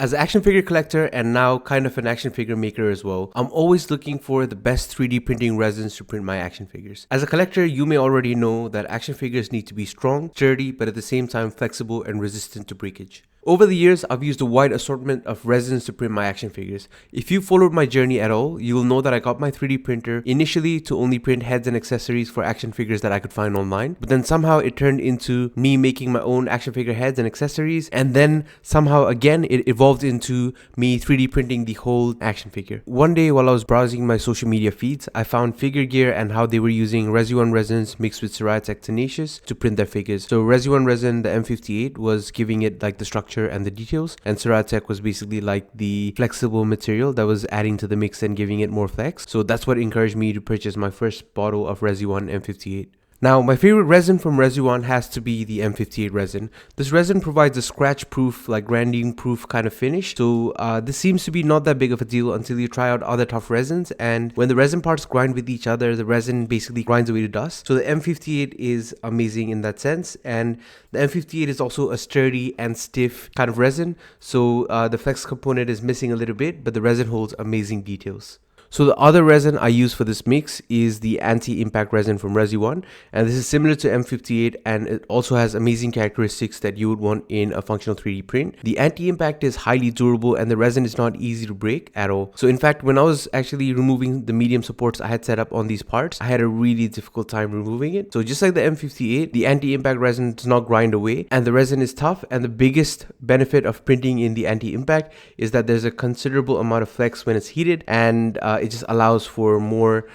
As an action figure collector and now kind of an action figure maker as well, I'm always looking for the best 3D printing resins to print my action figures. As a collector, you may already know that action figures need to be strong, sturdy, but at the same time flexible and resistant to breakage. Over the years, I've used a wide assortment of resins to print my action figures. If you followed my journey at all, you will know that I got my 3D printer initially to only print heads and accessories for action figures that I could find online, but then somehow it turned into me making my own action figure heads and accessories, and then somehow again it evolved into me 3D printing the whole action figure. One day while I was browsing my social media feeds, I found Figure Gear and how they were using Resione resins mixed with Ceratec Tenacious to print their figures. So Resione resin, the M58, was giving it like the structure and the details, and Ceratec was basically like the flexible material that was adding to the mix and giving it more flex. So that's what encouraged me to purchase my first bottle of Resione M58. Now, my favorite resin from Resione has to be the M58 resin. This resin provides a scratch-proof, like grinding-proof kind of finish. So this seems to be not that big of a deal until you try out other tough resins. And when the resin parts grind with each other, the resin basically grinds away to dust. So the M58 is amazing in that sense. And the M58 is also a sturdy and stiff kind of resin. So the flex component is missing a little bit, but the resin holds amazing details. So the other resin I use for this mix is the anti-impact resin from Resione, and this is similar to M58 and it also has amazing characteristics that you would want in a functional 3D print. The anti-impact is highly durable and the resin is not easy to break at all. So in fact, when I was actually removing the medium supports I had set up on these parts, I had a really difficult time removing it. So just like the M58, the anti-impact resin does not grind away and the resin is tough, and the biggest benefit of printing in the anti-impact is that there's a considerable amount of flex when it's heated, and it just allows for more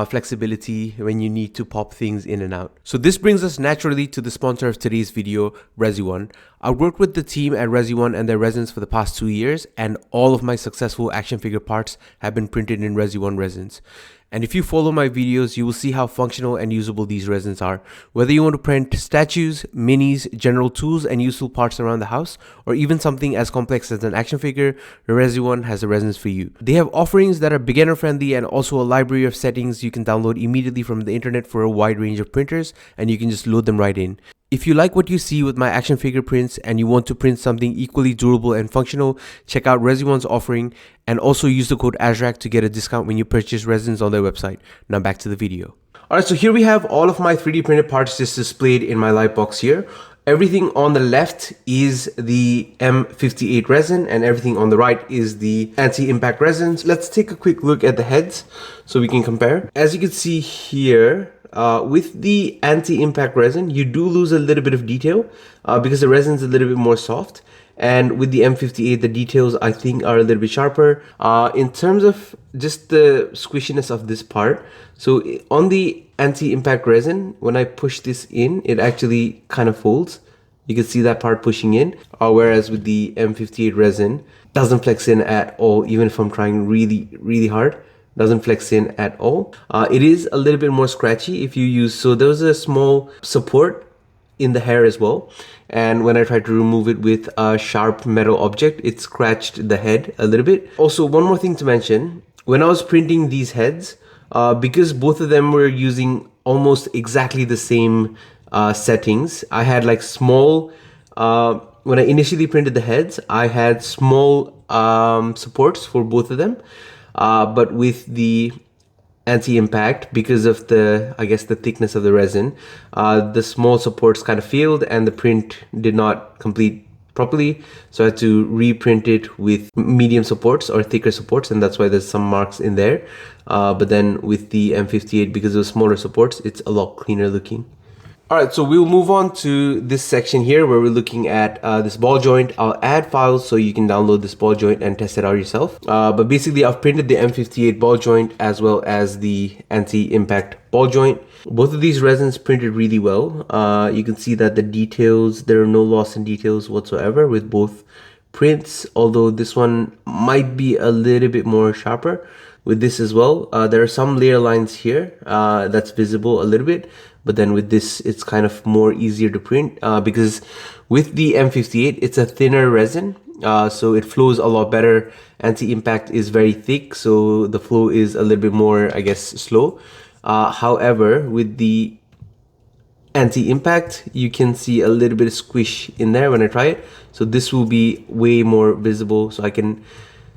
flexibility when you need to pop things in and out. So this brings us naturally to the sponsor of today's video, Resione. I've worked with the team at Resione and their resins for the past 2 years, and all of my successful action figure parts have been printed in Resione resins. And if you follow my videos, you will see how functional and usable these resins are. Whether you want to print statues, minis, general tools, and useful parts around the house, or even something as complex as an action figure, Resione has the resins for you. They have offerings that are beginner friendly and also a library of settings you can download immediately from the internet for a wide range of printers, and you can just load them right in. If you like what you see with my action figure prints and you want to print something equally durable and functional, check out Resione's offering and also use the code Azrach to get a discount when you purchase resins on their website. Now back to the video. Alright, so here we have all of my 3D printed parts just displayed in my light box here. Everything on the left is the M58 resin and everything on the right is the anti-impact resins. Let's take a quick look at the heads so we can compare. As you can see here, with the anti-impact resin, you do lose a little bit of detail because the resin is a little bit more soft. And with the M58, the details I think are a little bit sharper. In terms of just the squishiness of this part, so on the anti-impact resin, when I push this in, it actually kind of folds. You can see that part pushing in, whereas with the M58 resin, doesn't flex in at all, even if I'm trying really hard. Doesn't flex in at all. It is a little bit more scratchy if you use, so there was a small support in the hair as well, and when I tried to remove it with a sharp metal object, it scratched the head a little bit. Also, one more thing to mention, when I was printing these heads, because both of them were using almost exactly the same settings, I had like small, when I initially printed the heads, I had small supports for both of them. But with the anti-impact, because of the, I guess, the thickness of the resin, the small supports kind of failed and the print did not complete properly. So I had to reprint it with medium supports or thicker supports, and that's why there's some marks in there. But then with the M58, because of smaller supports, it's a lot cleaner looking. Alright, so we'll move on to this section here where we're looking at this ball joint. I'll add files so you can download this ball joint and test it out yourself. But basically, I've printed the M58 ball joint as well as the anti-impact ball joint. Both of these resins printed really well. You can see that the details, there are no loss in details whatsoever with both prints, although this one might be a little bit more sharper with this as well. There are some layer lines here that's visible a little bit, but then with this it's kind of more easier to print because with the M58 it's a thinner resin, so it flows a lot better. Anti-impact is very thick, so the flow is a little bit more, I guess, slow. However, with the anti-impact, you can see a little bit of squish in there when I try it. So this will be way more visible, so I can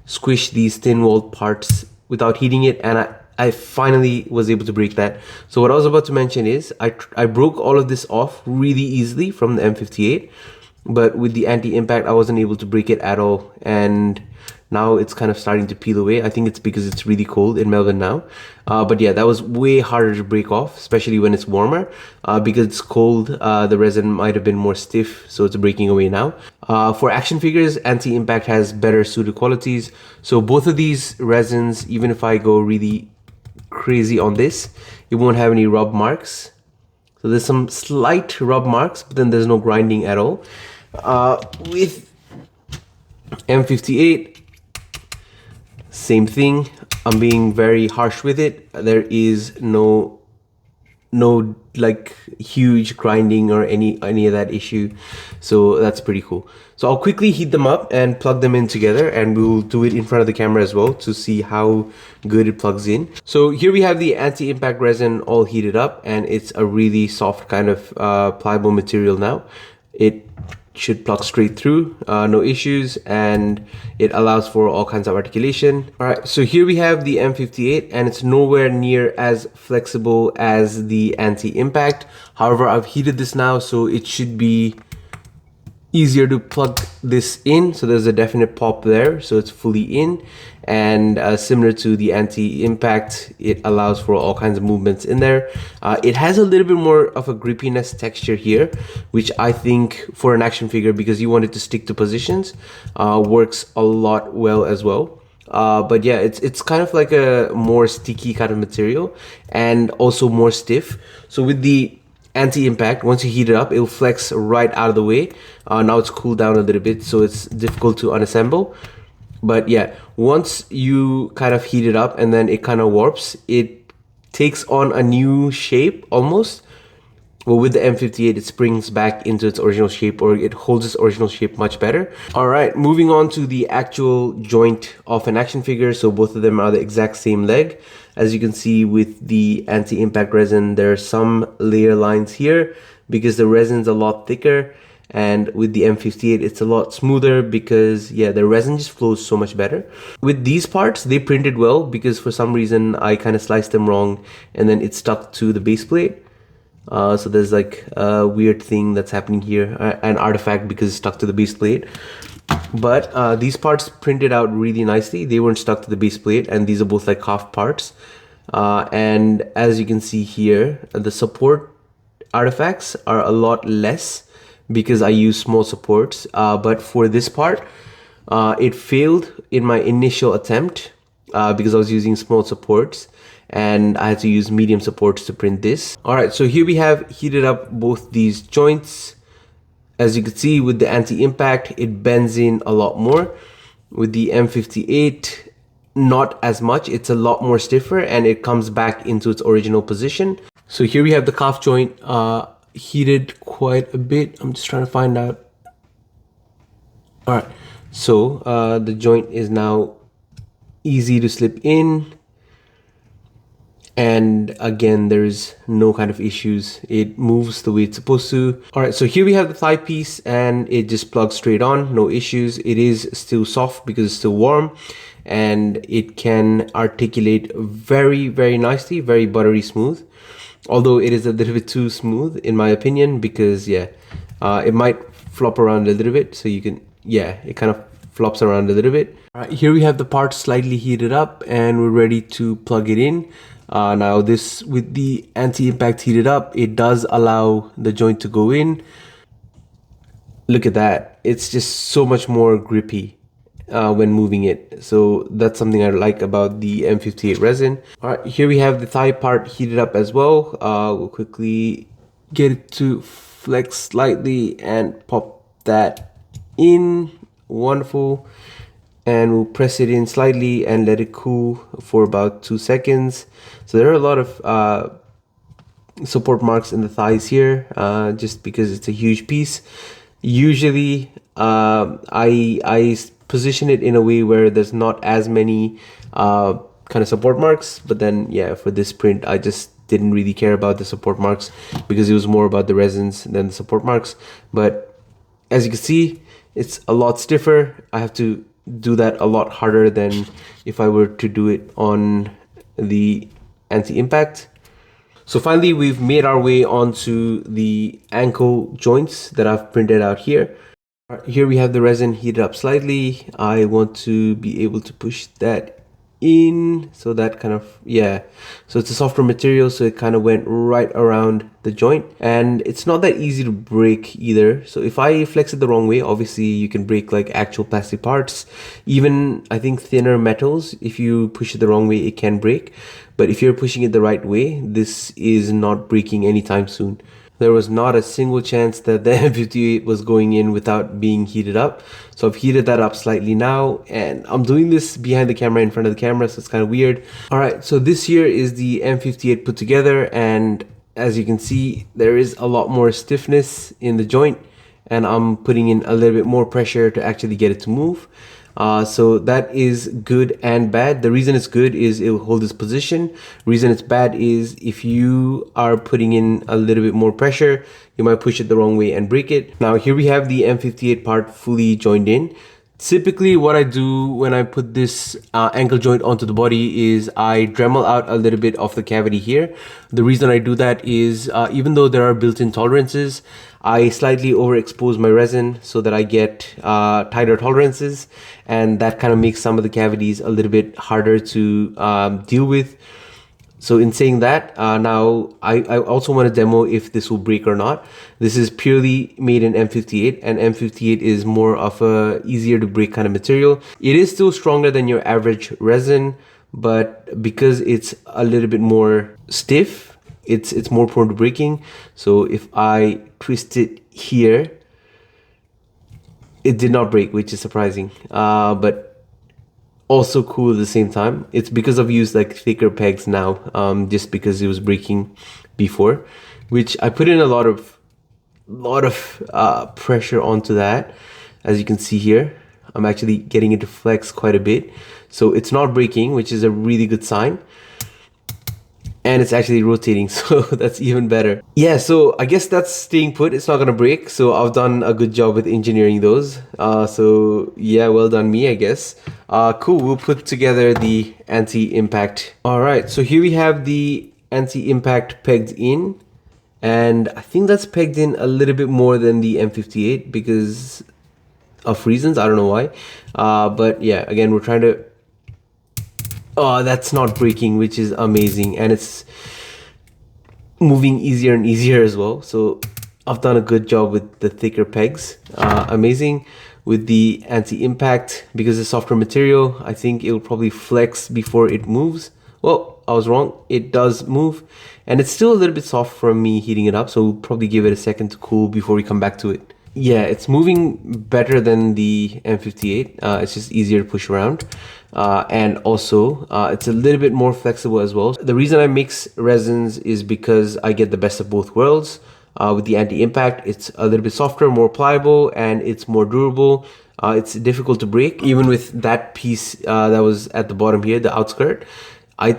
squish these thin walled parts without heating it, and I finally was able to break that. So what I was about to mention is I broke all of this off really easily from the M58, but with the anti-impact I wasn't able to break it at all, and now it's kind of starting to peel away. I think it's because it's really cold in Melbourne now. But yeah, that was way harder to break off, especially when it's warmer. Because it's cold, the resin might have been more stiff, so it's breaking away now. For action figures, anti-impact has better pseudo qualities. So both of these resins, even if I go really crazy on this, it won't have any rub marks. So there's some slight rub marks, but then there's no grinding at all. With M58, same thing. I'm being very harsh with it. There is no like huge grinding or any of that issue, so that's pretty cool. So I'll quickly heat them up and plug them in together, and we'll do it in front of the camera as well to see how good it plugs in. So here we have the anti-impact resin all heated up, and it's a really soft kind of pliable material now. It should plug straight through, no issues, and it allows for all kinds of articulation. All right, so here we have the M58, and it's nowhere near as flexible as the anti-impact. However, I've heated this now, so it should be easier to plug this in. So there's a definite pop there, so it's fully in, and similar to the anti-impact, it allows for all kinds of movements in there. It has a little bit more of a grippiness texture here, which I think for an action figure, because you want it to stick to positions, works a lot well as well. But yeah, it's kind of like a more sticky kind of material, and also more stiff. So with the anti-impact, once you heat it up, it'll flex right out of the way. Now it's cooled down a little bit, so it's difficult to unassemble. But yeah, once you kind of heat it up and then it kind of warps, it takes on a new shape almost. Well, with the M58, it springs back into its original shape, or it holds its original shape much better. All right, moving on to the actual joint of an action figure. So both of them are the exact same leg. As you can see with the anti-impact resin, there are some layer lines here because the resin's a lot thicker. And with the M58, it's a lot smoother because, yeah, the resin just flows so much better. With these parts, they printed well because for some reason I kind of sliced them wrong and then it stuck to the base plate. So there's like a weird thing that's happening here, an artifact because it's stuck to the base plate. But these parts printed out really nicely. They weren't stuck to the base plate, and these are both like half parts. And as you can see here, the support artifacts are a lot less because I use small supports. But for this part, it failed in my initial attempt because I was using small supports, and I had to use medium supports to print this. All right, so here we have heated up both these joints. As you can see with the anti-impact, it bends in a lot more. With the M58, not as much. It's a lot more stiffer and it comes back into its original position. So here we have the calf joint heated quite a bit. I'm just trying to find out. All right, so the joint is now easy to slip in. And again, there's no kind of issues. It moves the way it's supposed to. All right, so here we have the thigh piece and it just plugs straight on, no issues. It is still soft because it's still warm, and it can articulate very, very nicely, very buttery smooth. Although it is a little bit too smooth in my opinion because, yeah, it might flop around a little bit. So you can, yeah, it kind of flops around a little bit. All right, here we have the part slightly heated up and we're ready to plug it in. Now this, with the anti-impact heated up, it does allow the joint to go in. Look at that. It's just so much more grippy when moving it. So that's something I like about the M58 resin. All right, here we have the thigh part heated up as well. We'll quickly get it to flex slightly and pop that in. Wonderful. And we'll press it in slightly and let it cool for about 2 seconds. So there are a lot of support marks in the thighs here, just because it's a huge piece. Usually I position it in a way where there's not as many kind of support marks, but then yeah, for this print I just didn't really care about the support marks because it was more about the resins than the support marks. But as you can see, it's a lot stiffer. I have to do that a lot harder than if I were to do it on the anti-impact. So finally, we've made our way onto the ankle joints that I've printed out here. Here we have the resin heated up slightly. I want to be able to push that in, so that kind of, yeah, so it's a softer material, so it kind of went right around the joint, and it's not that easy to break either. So if I flex it the wrong way, obviously you can break like actual plastic parts. Even I think thinner metals, if you push it the wrong way, it can break. But if you're pushing it the right way, this is not breaking anytime soon. There was not a single chance that the M58 was going in without being heated up. So I've heated that up slightly now, and I'm doing this behind the camera, in front of the camera, so it's kind of weird. All right, so this here is the M58 put together, and as you can see, there is a lot more stiffness in the joint, and I'm putting in a little bit more pressure to actually get it to move. So that is good and bad. The reason it's good is it will hold its position. Reason it's bad is if you are putting in a little bit more pressure, you might push it the wrong way and break it. Now here we have the M58 part fully joined in. Typically what I do when I put this ankle joint onto the body is I Dremel out a little bit of the cavity here. The reason I do that is even though there are built-in tolerances, I slightly overexpose my resin so that I get tighter tolerances, and that kind of makes some of the cavities a little bit harder to deal with. So in saying that, now I also want to demo if this will break or not. This is purely made in M58, and M58 is more of a easier to break kind of material. It is still stronger than your average resin, but because it's a little bit more stiff, it's more prone to breaking. So if I twist it here, it did not break, which is surprising, but also cool at the same time. It's because I've used like thicker pegs now, just because it was breaking before, which I put in a lot of pressure onto that. As you can see here, I'm actually getting it to flex quite a bit, so it's not breaking, which is a really good sign. And it's actually rotating, so that's even better. Yeah, so I guess that's staying put. It's not gonna break, so I've done a good job with engineering those. So yeah, well done me, I guess. Cool, we'll put together the anti-impact. All right, so here we have the anti-impact pegged in, and I think that's pegged in a little bit more than the M58 because of reasons, I don't know why. But yeah, again, we're trying to, oh, that's not breaking, which is amazing, and it's moving easier and easier as well. So I've done a good job with the thicker pegs. Amazing. With the anti-impact, because it's softer material, I think it will probably flex before it moves. Well, I was wrong. It does move, and it's still a little bit soft from me heating it up, so we'll probably give it a second to cool before we come back to it. Yeah, it's moving better than the M58. It's just easier to push around. And also, it's a little bit more flexible as well. The reason I mix resins is because I get the best of both worlds. With the anti-impact, it's a little bit softer, more pliable, and it's more durable. It's difficult to break. Even with that piece that was at the bottom here, the outskirt, I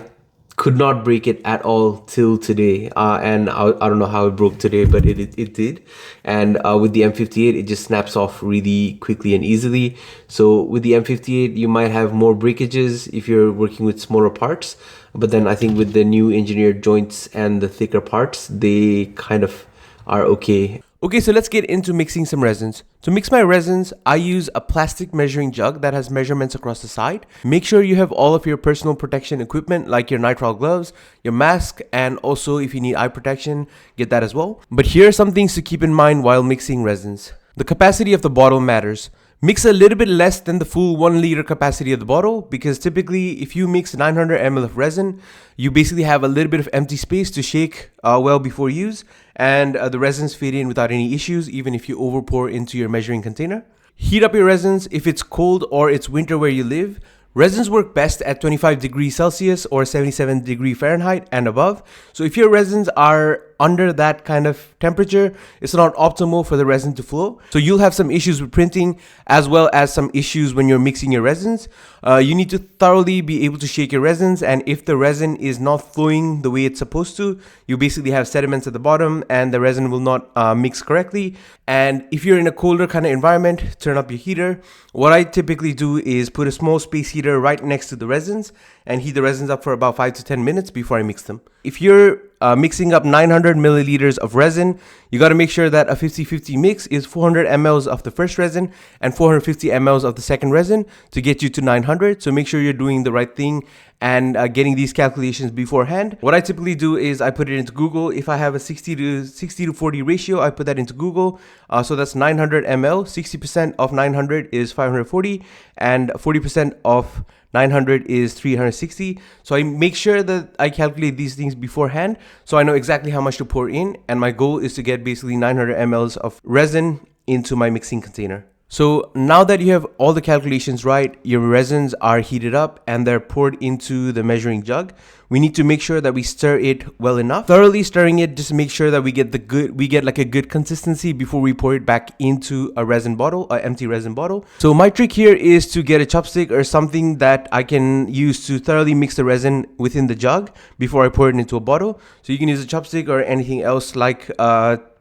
could not break it at all till today, and I don't know how it broke today, but it did. And with the M58, it just snaps off really quickly and easily. So with the M58, you might have more breakages if you're working with smaller parts, but then I think with the new engineered joints and the thicker parts, they kind of are okay. Okay, so let's get into mixing some resins. To mix my resins, I use a plastic measuring jug that has measurements across the side. Make sure you have all of your personal protection equipment like your nitrile gloves, your mask, and also if you need eye protection, get that as well. But here are some things to keep in mind while mixing resins. The capacity of the bottle matters. Mix a little bit less than the full 1 liter capacity of the bottle, because typically if you mix 900 ml of resin, you basically have a little bit of empty space to shake well before use, and the resins fade in without any issues, even if you over pour into your measuring container. Heat up your resins if it's cold or it's winter where you live. Resins work best at 25 degrees Celsius or 77 degrees Fahrenheit and above. So if your resins are under that kind of temperature, it's not optimal for the resin to flow. So you'll have some issues with printing as well as some issues when you're mixing your resins. You need to thoroughly be able to shake your resins, and if the resin is not flowing the way it's supposed to, you basically have sediments at the bottom and the resin will not mix correctly. And if you're in a colder kind of environment, turn up your heater. What I typically do is put a small space heater right next to the resins and heat the resins up for about 5 to 10 minutes before I mix them. If you're mixing up 900 milliliters of resin, you got to make sure that a 50-50 mix is 400 mLs of the first resin and 450 mLs of the second resin to get you to 900. So make sure you're doing the right thing and getting these calculations beforehand. What I typically do is I put it into Google. If I have a 60 to 40 ratio, I put that into Google. So that's 900 ml. 60% of 900 is 540 and 40% of 900 is 360. So I make sure that I calculate these things beforehand so I know exactly how much to pour in, and my goal is to get basically 900 mLs of resin into my mixing container. So now that you have all the calculations right, your resins are heated up and they're poured into the measuring jug. We need to make sure that we stir it well enough. Thoroughly stirring it, just make sure that we get like a good consistency before we pour it back into a resin bottle, an empty resin bottle. So my trick here is to get a chopstick or something that I can use to thoroughly mix the resin within the jug before I pour it into a bottle. So you can use a chopstick or anything else like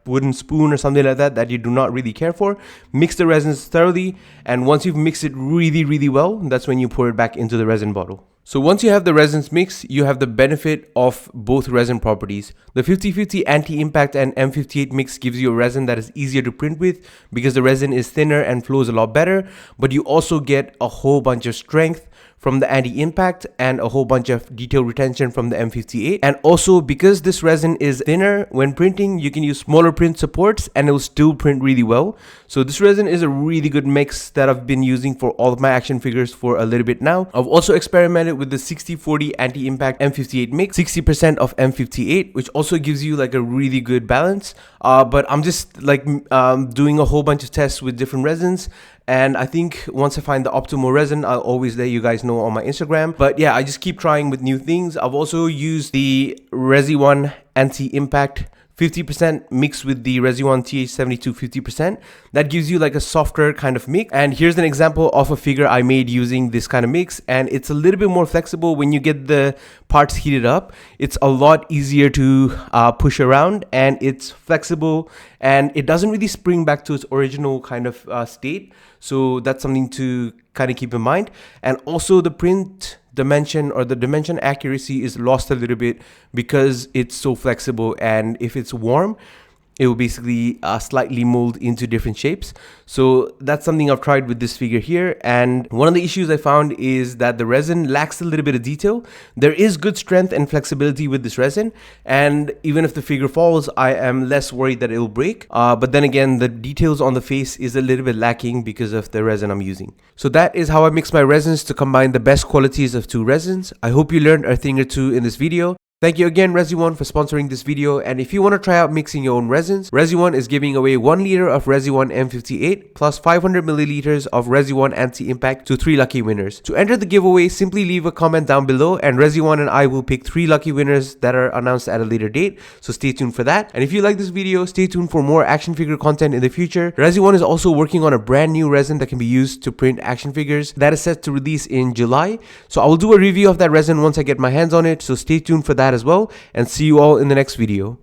wooden spoon or something like that you do not really care for. Mix the resins thoroughly, and once you've mixed it really well, that's when you pour it back into the resin bottle. So once you have the resins mixed, you have the benefit of both resin properties. The 50-50 anti-impact and M58 mix gives you a resin that is easier to print with because the resin is thinner and flows a lot better, but you also get a whole bunch of strength from the anti-impact and a whole bunch of detail retention from the M58. And also because this resin is thinner, when printing you can use smaller print supports and it will still print really well. So this resin is a really good mix that I've been using for all of my action figures for a little bit now. I've also experimented with the 60-40 anti-impact M58 mix, 60% of M58, which also gives you like a really good balance. But I'm just like doing a whole bunch of tests with different resins. And I think once I find the optimal resin, I'll always let you guys know on my Instagram. But yeah, I just keep trying with new things. I've also used the Resione anti-impact 50% mixed with the Resione TH72 50%. That gives you like a softer kind of mix. And here's an example of a figure I made using this kind of mix. And it's a little bit more flexible when you get the parts heated up. It's a lot easier to push around, and it's flexible and it doesn't really spring back to its original kind of state. So that's something to kind of keep in mind. And also the print dimension or the dimension accuracy is lost a little bit because it's so flexible, and if it's warm it will basically slightly mold into different shapes. So that's something I've tried with this figure here. And one of the issues I found is that the resin lacks a little bit of detail. There is good strength and flexibility with this resin, and even if the figure falls, I am less worried that it will break. But then again, the details on the face is a little bit lacking because of the resin I'm using. So that is how I mix my resins to combine the best qualities of two resins. I hope you learned a thing or two in this video. Thank you again, Resione, for sponsoring this video. And if you want to try out mixing your own resins, Resione is giving away 1 liter of Resione M58 plus 500 milliliters of Resione Anti-Impact to 3 lucky winners. To enter the giveaway, simply leave a comment down below and Resione and I will pick 3 lucky winners that are announced at a later date. So stay tuned for that. And if you like this video, stay tuned for more action figure content in the future. Resione is also working on a brand new resin that can be used to print action figures that is set to release in July. So I will do a review of that resin once I get my hands on it. So stay tuned for that as well, and see you all in the next video.